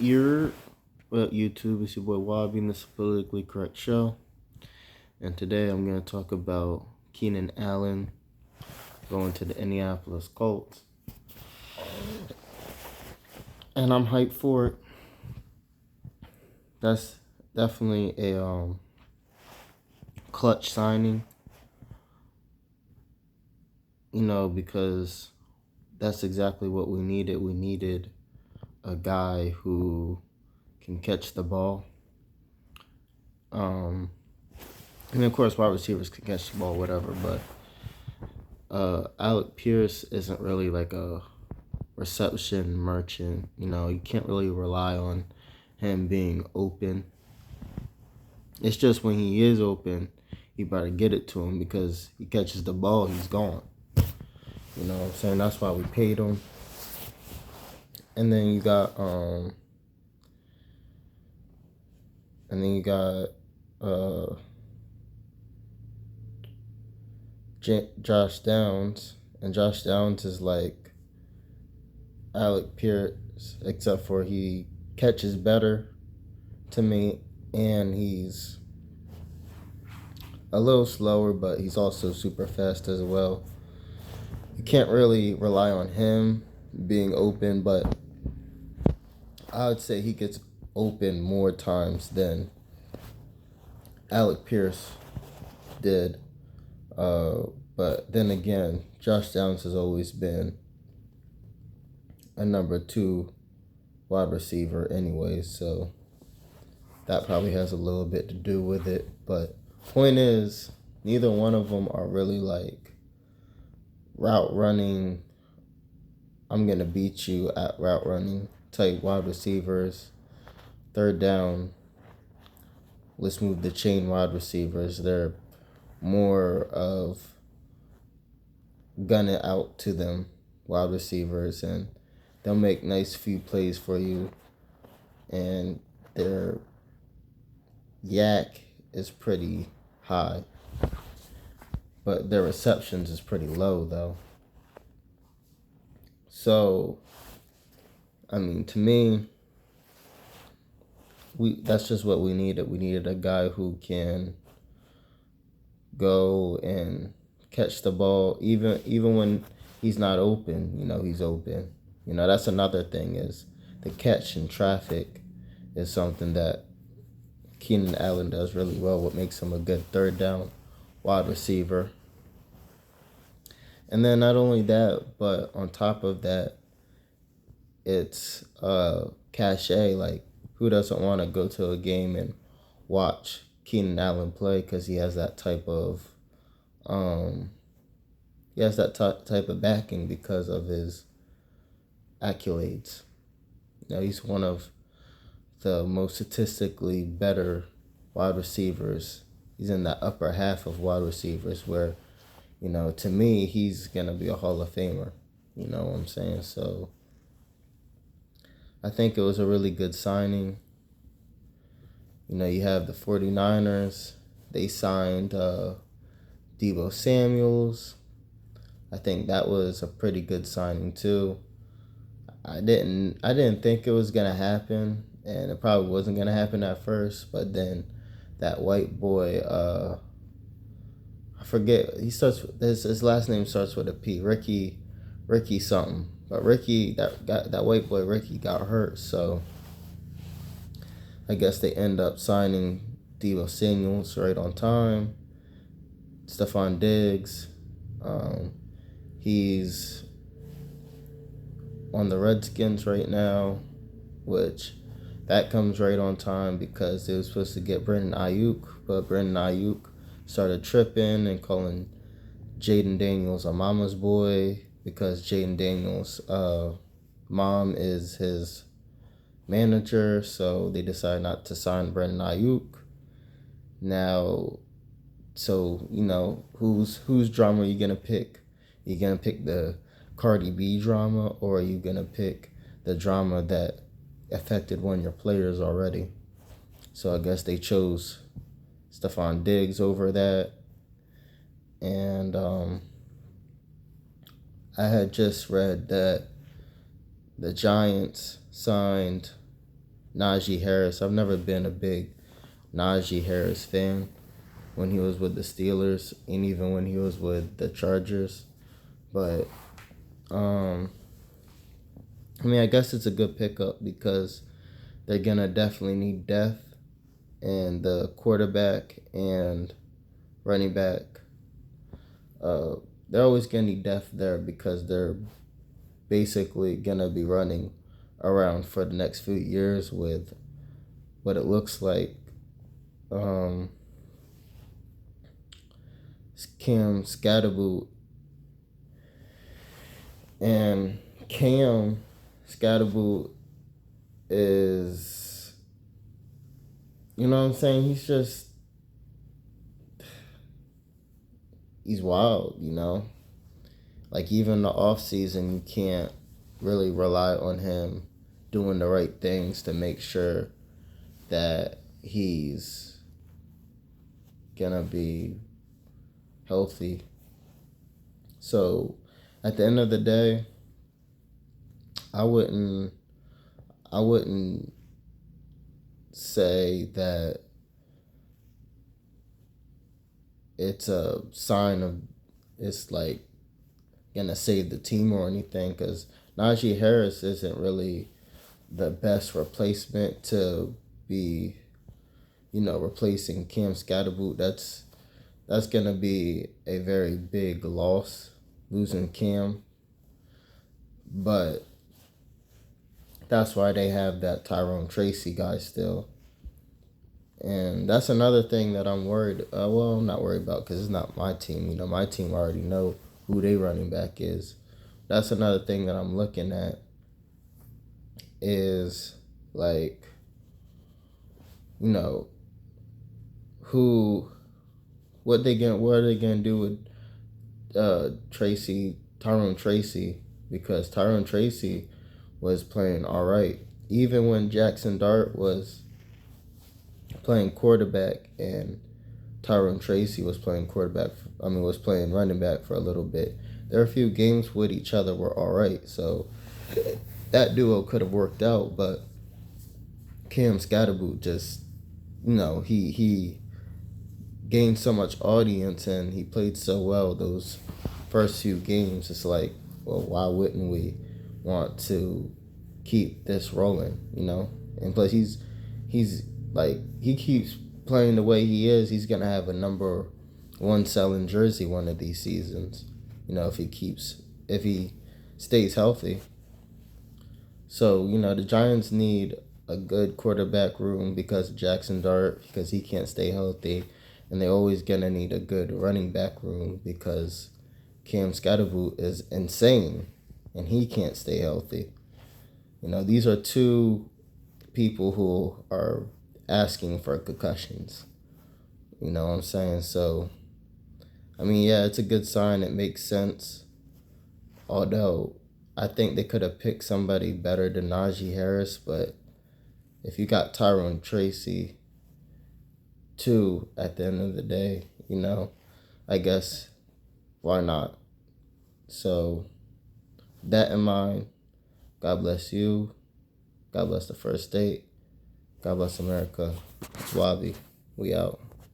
You're What up, YouTube? It's your boy Wabi, and this is Politically Correct Show. And today I'm going to talk about Keenan Allen going to the Indianapolis Colts. And I'm hyped for it. That's definitely a clutch signing, because that's exactly what we needed. We needed a guy who can catch the ball. And of course, wide receivers can catch the ball, whatever. But Alec Pierce isn't really like a reception merchant. You can't really rely on him being open. It's just when he is open, you better get it to him because he catches the ball, he's gone. You know what I'm saying? That's why we paid him. And then you got Josh Downs, and Josh Downs is like Alec Pierce, except for he catches better to me, and he's a little slower, but he's also super fast as well. You can't really rely on him being open, but I would say he gets open more times than Alec Pierce did. But then again, Josh Downs has always been a number 2 wide receiver anyway, so that probably has a little bit to do with it. But point is, neither one of them are really like route running, I'm going to beat you at route running type wide receivers. Third down, let's move the chain wide receivers. They're more of gun it out to them wide receivers, and they'll make nice few plays for you, and their yak is pretty high, but their receptions is pretty low though. So to me, that's just what we needed. We needed a guy who can go and catch the ball even when he's not open. He's open. That's another thing, is the catch in traffic is something that Keenan Allen does really well, what makes him a good third down wide receiver. And then not only that, but on top of that, it's cachet. Like, who doesn't want to go to a game and watch Keenan Allen play, because he has that type of type of backing because of his accolades. He's one of the most statistically better wide receivers. He's in that upper half of wide receivers where, to me, he's going to be a Hall of Famer. You know what I'm saying? So I think it was a really good signing. You have the 49ers. They signed Deebo Samuels. I think that was a pretty good signing too. I didn't think it was gonna happen, and it probably wasn't gonna happen at first. But then that white boy, I forget, his last name starts with a P. Ricky something. But that white boy Ricky got hurt, so I guess they end up signing Deebo Samuels right on time. Stephon Diggs, he's on the Redskins right now, which that comes right on time because they were supposed to get Brandon Ayuk, but Brandon Ayuk started tripping and calling Jaden Daniels a mama's boy because Jaden Daniels' mom is his manager, so they decided not to sign Brandon Ayuk. Now, so whose drama are you gonna pick? Are you gonna pick the Cardi B drama, or are you gonna pick the drama that affected one of your players already? So I guess they chose Stephon Diggs over that. And I had just read that the Giants signed Najee Harris. I've never been a big Najee Harris fan when he was with the Steelers and even when he was with the Chargers. But I mean, I guess it's a good pickup because they're gonna definitely need depth and the quarterback and running back. Uh, they're always gonna need depth there because they're basically gonna be running around for the next few years with what it looks like. Um, Cam Scatterboot and Cam Scatterboot is, you know what I'm saying? He's wild, you know? Like, even in the off season, you can't really rely on him doing the right things to make sure that he's gonna be healthy. So, at the end of the day, I wouldn't say that it's a sign of it's like gonna save the team or anything, because Najee Harris isn't really the best replacement to be, replacing Cam Scatterboot. That's gonna be a very big loss, losing Cam. But that's why they have that Tyrone Tracy guy still. And that's another thing that I'm worried. I'm not worried about because it's not my team. My team already know who their running back is. That's another thing that I'm looking at is like, who, what are they gonna do with Tyrone Tracy, because Tyrone Tracy was playing all right even when Jackson Dart was playing quarterback and Tyrone Tracy was playing was playing running back for a little bit. There are a few games with each other were all right, so that duo could have worked out. But Cam Scatterboot just, he gained so much audience and he played so well those first few games. It's like, well, why wouldn't we want to keep this rolling, And plus, he's like, he keeps playing the way he is, he's gonna have a number one selling jersey one of these seasons, if he stays healthy. So, the Giants need a good quarterback room because of Jackson Dart, because he can't stay healthy. And they're always going to need a good running back room because Cam Scatterboot is insane and he can't stay healthy. These are two people who are asking for concussions. You know what I'm saying? So, I mean, yeah, it's a good sign. It makes sense. Although, I think they could have picked somebody better than Najee Harris, but if you got Tyrone Tracy, too, at the end of the day, I guess, why not? So, that in mind, God bless you. God bless the first state. God bless America. It's Wabi. We out.